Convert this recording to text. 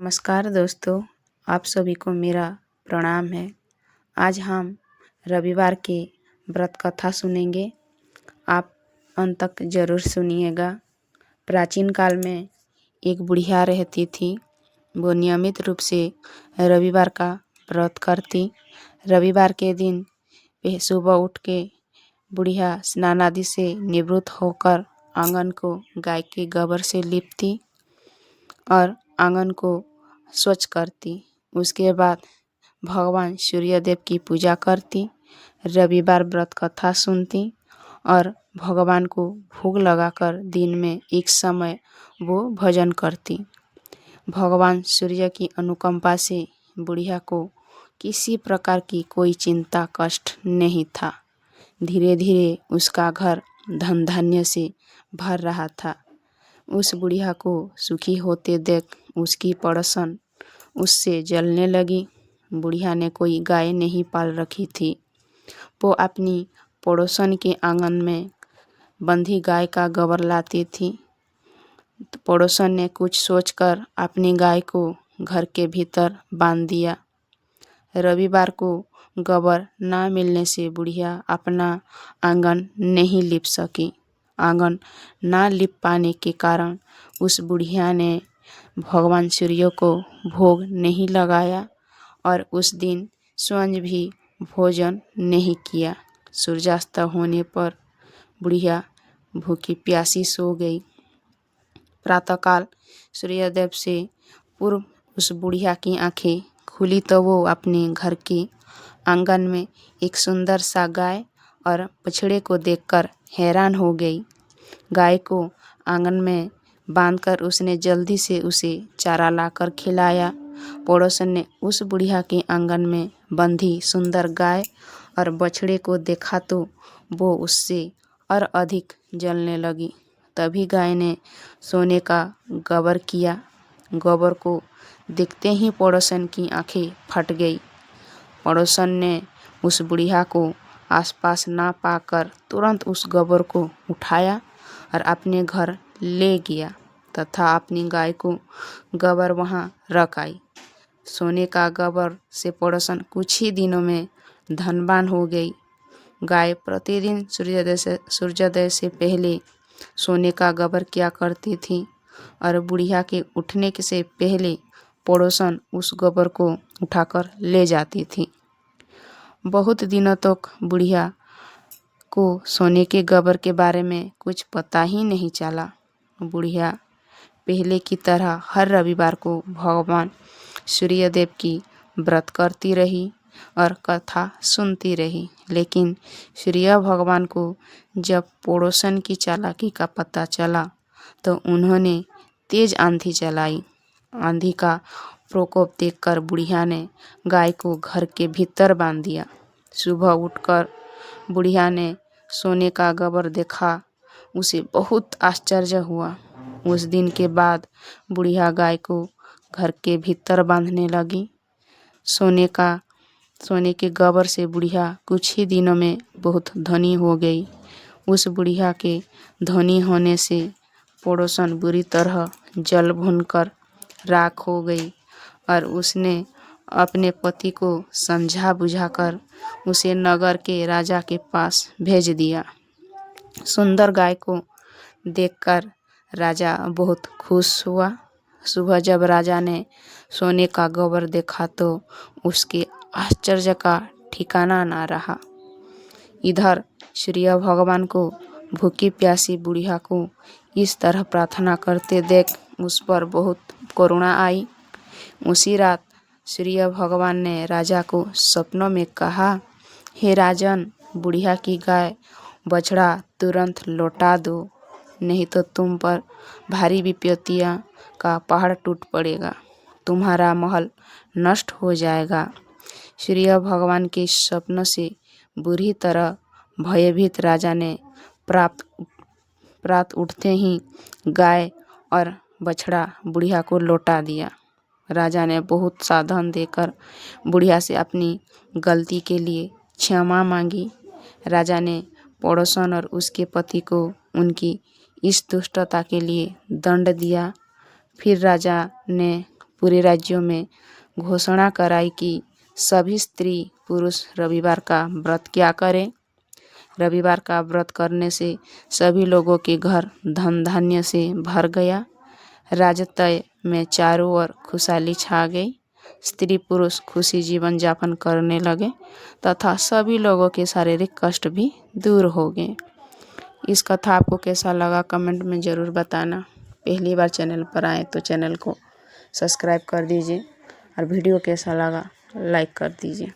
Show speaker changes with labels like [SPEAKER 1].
[SPEAKER 1] नमस्कार दोस्तों, आप सभी को मेरा प्रणाम है। आज हम रविवार के व्रत कथा सुनेंगे। आप अंत तक जरूर सुनिएगा। प्राचीन काल में एक बुढ़िया रहती थी। वो नियमित रूप से रविवार का व्रत करती। रविवार के दिन सुबह उठ के बुढ़िया स्नान आदि से निवृत्त होकर आंगन को गाय के गोबर से लीपती और आंगन को स्वच्छ करती। उसके बाद भगवान सूर्यदेव की पूजा करती, रविवार व्रत कथा सुनती और भगवान को भोग लगाकर दिन में एक समय वो भजन करती। भगवान सूर्य की अनुकंपा से बुढ़िया को किसी प्रकार की कोई चिंता कष्ट नहीं था। धीरे धीरे उसका घर धन धान्य से भर रहा था। उस बुढ़िया को सुखी होते देख उसकी पड़ोसन उससे जलने लगी। बुढ़िया ने कोई गाय नहीं पाल रखी थी। वो अपनी पड़ोसन के आंगन में बंधी गाय का गोबर लाती थी। तो पड़ोसन ने कुछ सोचकर अपनी गाय को घर के भीतर बांध दिया। रविवार को गोबर ना मिलने से बुढ़िया अपना आंगन नहीं लीप सकी। आंगन ना लीप पाने के कारण उस बुढ़िया ने भगवान सूर्य को भोग नहीं लगाया और उस दिन स्वयं भी भोजन नहीं किया। सूर्यास्त होने पर बुढ़िया भूखी प्यासी सो गई। प्रातःकाल सूर्योदय से पूर्व उस बुढ़िया की आंखें खुली तो वो अपने घर के आंगन में एक सुंदर सा गाय और बछड़े को देखकर हैरान हो गई। गाय को आंगन में बांधकर उसने जल्दी से उसे चारा लाकर खिलाया। पड़ोसन ने उस बुढ़िया के आंगन में बंधी सुंदर गाय और बछड़े को देखा तो वो उससे और अधिक जलने लगी। तभी गाय ने सोने का गोबर किया। गोबर को देखते ही पड़ोसन की आंखें फट गई। पड़ोसन ने उस बुढ़िया को आसपास ना पाकर तुरंत उस गोबर को उठाया और अपने घर ले गया तथा अपनी गाय को गोबर वहाँ रख आई। सोने का गोबर से पड़ोसन कुछ ही दिनों में धनवान हो गई। गाय प्रतिदिन सूर्योदय से पहले सोने का गोबर किया करती थी और बुढ़िया के उठने से पहले पड़ोसन उस गोबर को उठाकर ले जाती थी। बहुत दिनों तक बुढ़िया को सोने के गोबर के बारे में कुछ पता ही नहीं चला। बुढ़िया पहले की तरह हर रविवार को भगवान सूर्यदेव की व्रत करती रही और कथा सुनती रही। लेकिन सूर्य भगवान को जब पड़ोसन की चालाकी का पता चला तो उन्होंने तेज आंधी चलाई। आंधी का प्रकोप देखकर बुढ़िया ने गाय को घर के भीतर बांध दिया। सुबह उठकर बुढ़िया ने सोने का गोबर देखा। उसे बहुत आश्चर्य हुआ। उस दिन के बाद बुढ़िया गाय को घर के भीतर बांधने लगी। सोने के गोबर से बुढ़िया कुछ ही दिनों में बहुत धनी हो गई। उस बुढ़िया के धनी होने से पड़ोसन बुरी तरह जल भूनकर राख हो गई और उसने अपने पति को समझा बुझाकर उसे नगर के राजा के पास भेज दिया। सुंदर गाय को देखकर राजा बहुत खुश हुआ। सुबह जब राजा ने सोने का गोबर देखा तो उसके आश्चर्य का ठिकाना ना रहा। इधर सूर्य भगवान को भूखी प्यासी बुढ़िया को इस तरह प्रार्थना करते देख उस पर बहुत करुणा आई। उसी रात सूर्य भगवान ने राजा को सपनों में कहा, हे राजन, बुढ़िया की गाय बछड़ा तुरंत लौटा दो, नहीं तो तुम पर भारी विपत्तियां का पहाड़ टूट पड़ेगा, तुम्हारा महल नष्ट हो जाएगा। सूर्य भगवान के स्वप्न से बुरी तरह भयभीत राजा ने प्रात उठते ही गाय और बछड़ा बुढ़िया को लौटा दिया। राजा ने बहुत सा धन देकर बुढ़िया से अपनी गलती के लिए क्षमा मांगी। राजा ने पड़ोसन और उसके पति को उनकी इस दुष्टता के लिए दंड दिया। फिर राजा ने पूरे राज्यों में घोषणा कराई कि सभी स्त्री पुरुष रविवार का व्रत क्या करें। रविवार का व्रत करने से सभी लोगों के घर धन धान्य से भर गया। राजतय में चारों ओर खुशहाली छा गई। स्त्री पुरुष खुशी जीवन यापन करने लगे तथा सभी लोगों के शारीरिक कष्ट भी दूर हो गए। इस कथा आपको कैसा लगा कमेंट में ज़रूर बताना। पहली बार चैनल पर आए तो चैनल को सब्सक्राइब कर दीजिए और वीडियो कैसा लगा लाइक कर दीजिए।